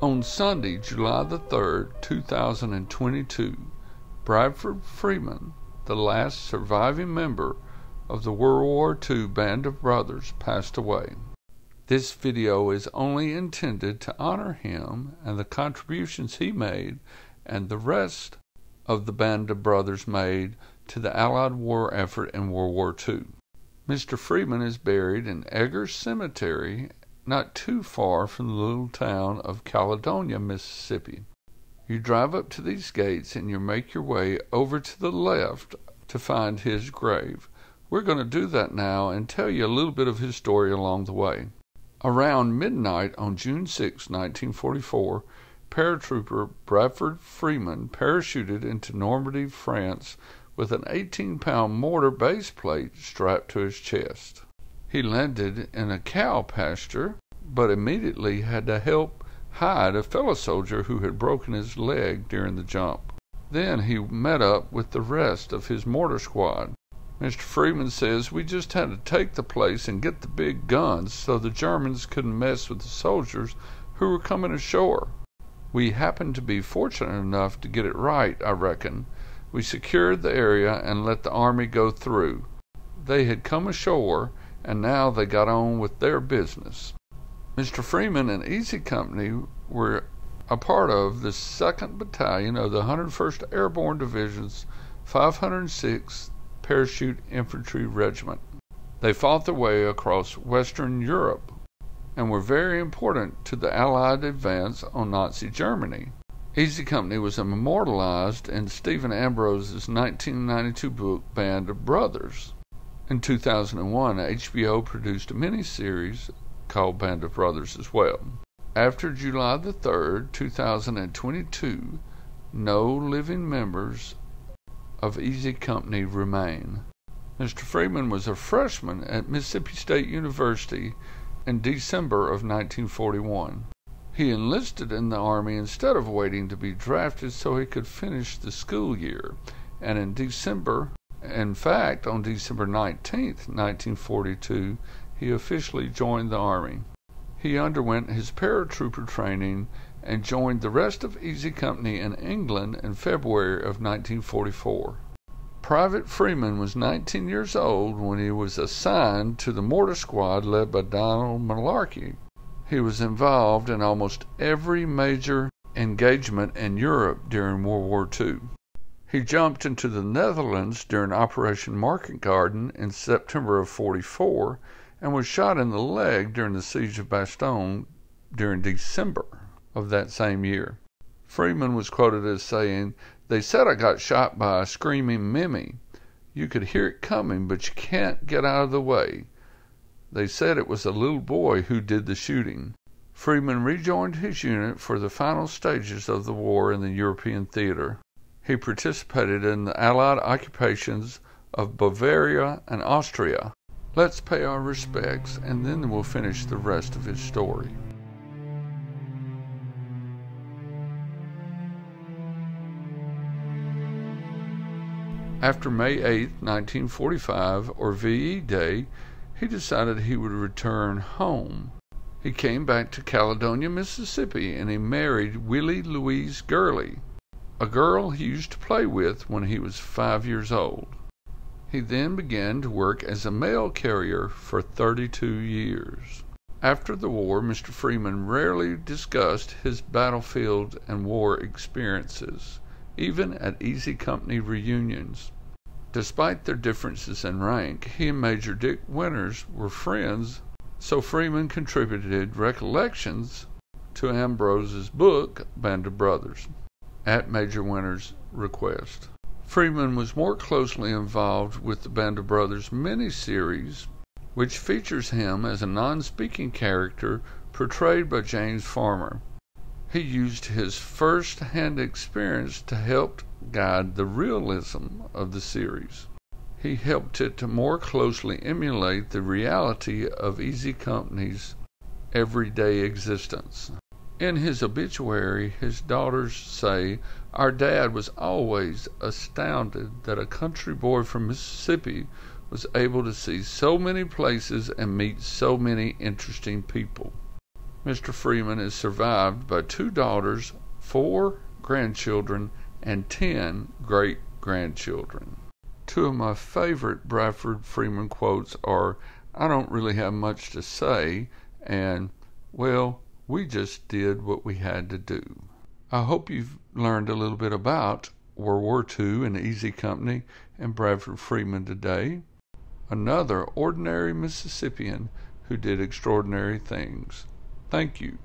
On Sunday, July the 3rd, 2022, Bradford Freeman, the last surviving member of the World War II Band of Brothers, passed away. This video is only intended to honor him and the contributions he made and the rest of the Band of Brothers made to the Allied war effort in World War II. Mr. Freeman is buried in Eggers Cemetery, not too far from the little town of Caledonia, Mississippi. You drive up to these gates and you make your way over to the left to find his grave. We're going to do that now and tell you a little bit of his story along the way. Around midnight on June 6, 1944, paratrooper Bradford Freeman parachuted into Normandy, France, with an 18-pound mortar base plate strapped to his chest. He landed in a cow pasture, but immediately had to help hide a fellow soldier who had broken his leg during the jump. Then he met up with the rest of his mortar squad. Mr. Freeman says, "We just had to take the place and get the big guns so the Germans couldn't mess with the soldiers who were coming ashore. We happened to be fortunate enough to get it right, I reckon. We secured the area and let the army go through. They had come ashore, and now they got on with their business." Mr. Freeman and Easy Company were a part of the 2nd Battalion of the 101st Airborne Division's 506th Parachute Infantry Regiment. They fought their way across Western Europe and were very important to the Allied advance on Nazi Germany. Easy Company was immortalized in Stephen Ambrose's 1992 book Band of Brothers. In 2001, HBO produced a miniseries called Band of Brothers as well. After July the 3rd, 2022, no living members of Easy Company remain. Mr. Freeman was a freshman at Mississippi State University in December of 1941. He enlisted in the Army instead of waiting to be drafted so he could finish the school year, and on December 19th, 1942, he officially joined the Army. He underwent his paratrooper training and joined the rest of Easy Company in England in February of 1944. Private Freeman was 19 years old when he was assigned to the mortar squad led by Donald Malarkey. He was involved in almost every major engagement in Europe during World War II. He jumped into the Netherlands during Operation Market Garden in September of 44 and was shot in the leg during the Siege of Bastogne during December of that same year. Freeman was quoted as saying, "They said I got shot by a screaming Mimi. You could hear it coming, but you can't get out of the way. They said it was a little boy who did the shooting." Freeman rejoined his unit for the final stages of the war in the European theater. He participated in the Allied occupations of Bavaria and Austria. Let's pay our respects, and then we'll finish the rest of his story. After May 8, 1945, or VE Day, he decided he would return home. He came back to Caledonia, Mississippi, and he married Willie Louise Gurley, a girl he used to play with when he was 5 years old. He then began to work as a mail carrier for 32 years. After the war, Mr. Freeman rarely discussed his battlefield and war experiences, even at Easy Company reunions. Despite their differences in rank, he and Major Dick Winters were friends, so Freeman contributed recollections to Ambrose's book, Band of Brothers, at Major Winters' request. Freeman was more closely involved with the Band of Brothers miniseries, which features him as a non-speaking character portrayed by James Farmer. He used his first-hand experience to help guide the realism of the series. He helped it to more closely emulate the reality of Easy Company's everyday existence. In his obituary, his daughters say, "Our dad was always astounded that a country boy from Mississippi was able to see so many places and meet so many interesting people." Mr. Freeman is survived by 2 daughters, 4 grandchildren, and 10 great-grandchildren. 2 of my favorite Bradford Freeman quotes are, "I don't really have much to say," and, "Well, we just did what we had to do." I hope you've learned a little bit about World War II and Easy Company and Bradford Freeman today, another ordinary Mississippian who did extraordinary things. Thank you.